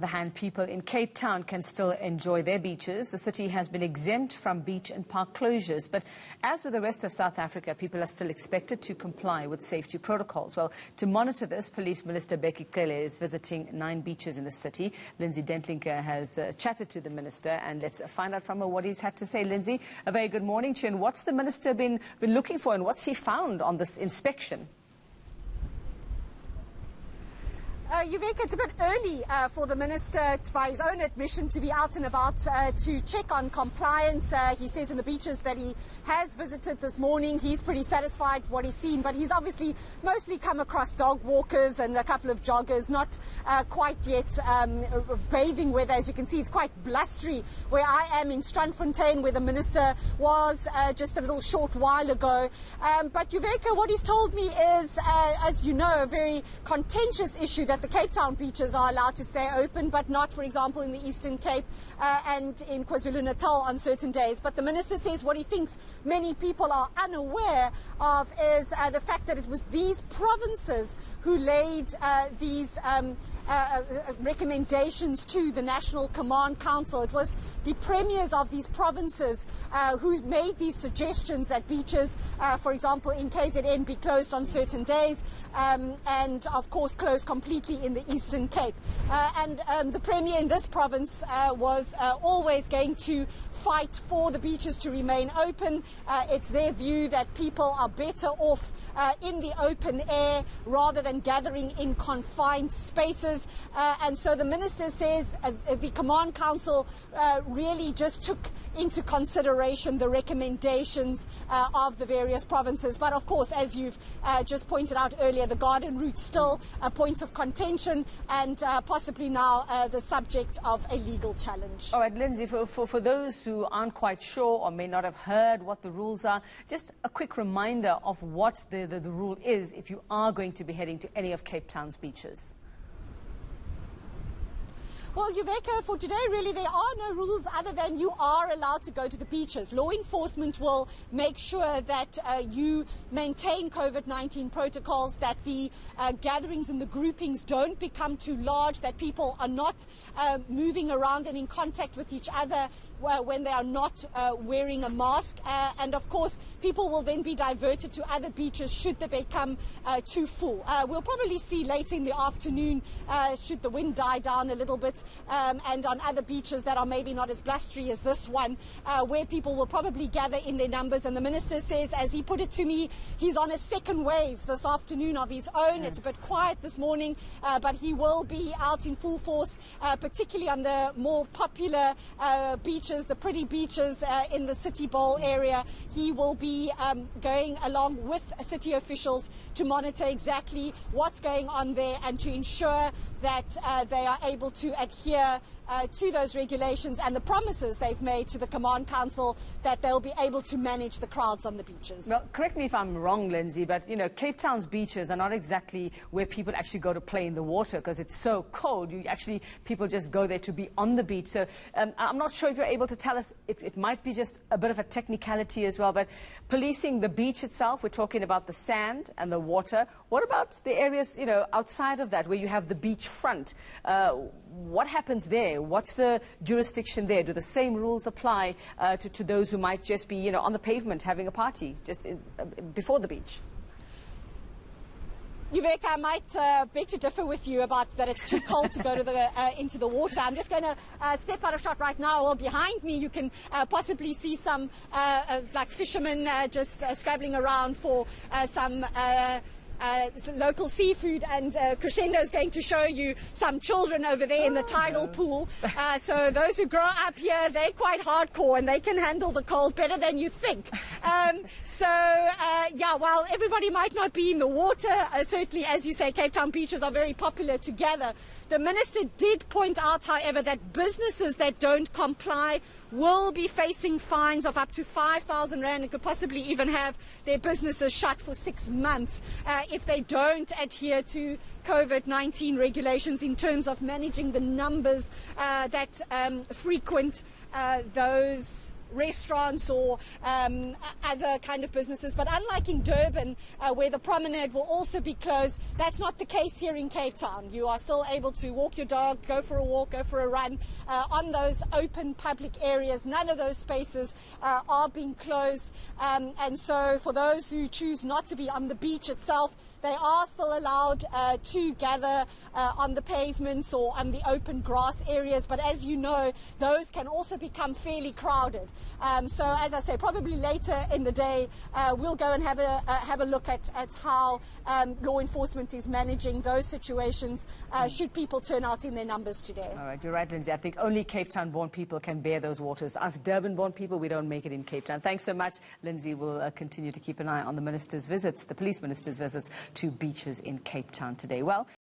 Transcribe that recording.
The hand people in Cape Town can still enjoy their beaches. The city has been exempt from beach and park closures. But as with the rest of South Africa, people are still expected to comply with safety protocols. Well, to monitor this, Police Minister Becky Cele is visiting 9 beaches in the city. Lindsay Dentlinker has chatted to the minister, and let's find out from her what he's had to say. Lindsay, a very good morning to you. And what's the minister been looking for, and what's he found on this inspection? Yuveka, it's a bit early for the minister, by his own admission, to be out and about to check on compliance. He says in the beaches that he has visited this morning. He's pretty satisfied with what he's seen, but he's obviously mostly come across dog walkers and a couple of joggers, not quite yet bathing weather. As you can see, it's quite blustery where I am in Strandfontein, where the minister was just a little short while ago. But Yuveka, what he's told me is, as you know, a very contentious issue, that the Cape Town beaches are allowed to stay open, but not, for example, in the Eastern Cape and in KwaZulu-Natal on certain days. But the minister says what he thinks many people are unaware of is the fact that it was these provinces who laid these recommendations to the National Command Council. It was the premiers of these provinces who made these suggestions that beaches, for example, in KZN, be closed on certain days and, of course, closed completely in the Eastern Cape. And the premier in this province was always going to fight for the beaches to remain open. It's their view that people are better off in the open air rather than gathering in confined spaces. And so the minister says the Command Council really just took into consideration the recommendations of the various provinces. But of course, as you've just pointed out earlier, the garden route's still a point of contention and possibly now the subject of a legal challenge. All right, Lindsay, for those who aren't quite sure or may not have heard what the rules are, just a quick reminder of what the rule is if you are going to be heading to any of Cape Town's beaches. Well, Yuveka, for today, really, there are no rules other than you are allowed to go to the beaches. Law enforcement will make sure that you maintain COVID-19 protocols, that the gatherings and the groupings don't become too large, that people are not moving around and in contact with each other when they are not wearing a mask. And, of course, people will then be diverted to other beaches should they become too full. We'll probably see later in the afternoon, should the wind die down a little bit, and on other beaches that are maybe not as blustery as this one, where people will probably gather in their numbers. And the minister says, as he put it to me, he's on a second wave this afternoon of his own. It's a bit quiet this morning, but he will be out in full force, particularly on the more popular beaches, the pretty beaches in the City Bowl area. He will be going along with city officials to monitor exactly what's going on there and to ensure that they are able to adhere to those regulations and the promises they've made to the Command Council that they'll be able to manage the crowds on the beaches. Well, correct me if I'm wrong, Lindsay, but, you know, Cape Town's beaches are not exactly where people actually go to play in the water because it's so cold. People just go there to be on the beach. So I'm not sure if you're able to tell us, it might be just a bit of a technicality as well, but policing the beach itself, we're talking about the sand and the water. What about the areas, you know, outside of that where you have the beach front? What happens there? What's the jurisdiction there? Do the same rules apply to those who might just be, you know, on the pavement having a party just before the beach? Yuveka, I might beg to differ with you about that it's too cold to go to into the water. I'm just going to step out of shot right now. Well, behind me you can possibly see some like fishermen just scrabbling around for some local seafood, and Crescendo is going to show you some children over there in the tidal pool. So those who grow up here, they're quite hardcore and they can handle the cold better than you think. Yeah, while everybody might not be in the water, certainly, as you say, Cape Town beaches are very popular together. The minister did point out, however, that businesses that don't comply will be facing fines of up to 5,000 rand and could possibly even have their businesses shut for 6 months if they don't adhere to COVID-19 regulations in terms of managing the numbers that frequent those restaurants or other kind of businesses. But unlike in Durban, where the promenade will also be closed, that's not the case here in Cape Town. You are still able to walk your dog, go for a walk, go for a run on those open public areas. None of those spaces are being closed. And so for those who choose not to be on the beach itself, they are still allowed to gather on the pavements or on the open grass areas. But as you know, those can also become fairly crowded. So as I say, probably later in the day, we'll go and have a look at how law enforcement is managing those situations should people turn out in their numbers today. All right, you're right, Lindsay. I think only Cape Town-born people can bear those waters. Us Durban-born people, we don't make it in Cape Town. Thanks so much, Lindsay. We'll continue to keep an eye on the minister's visits, the police minister's visits to beaches in Cape Town today. Well,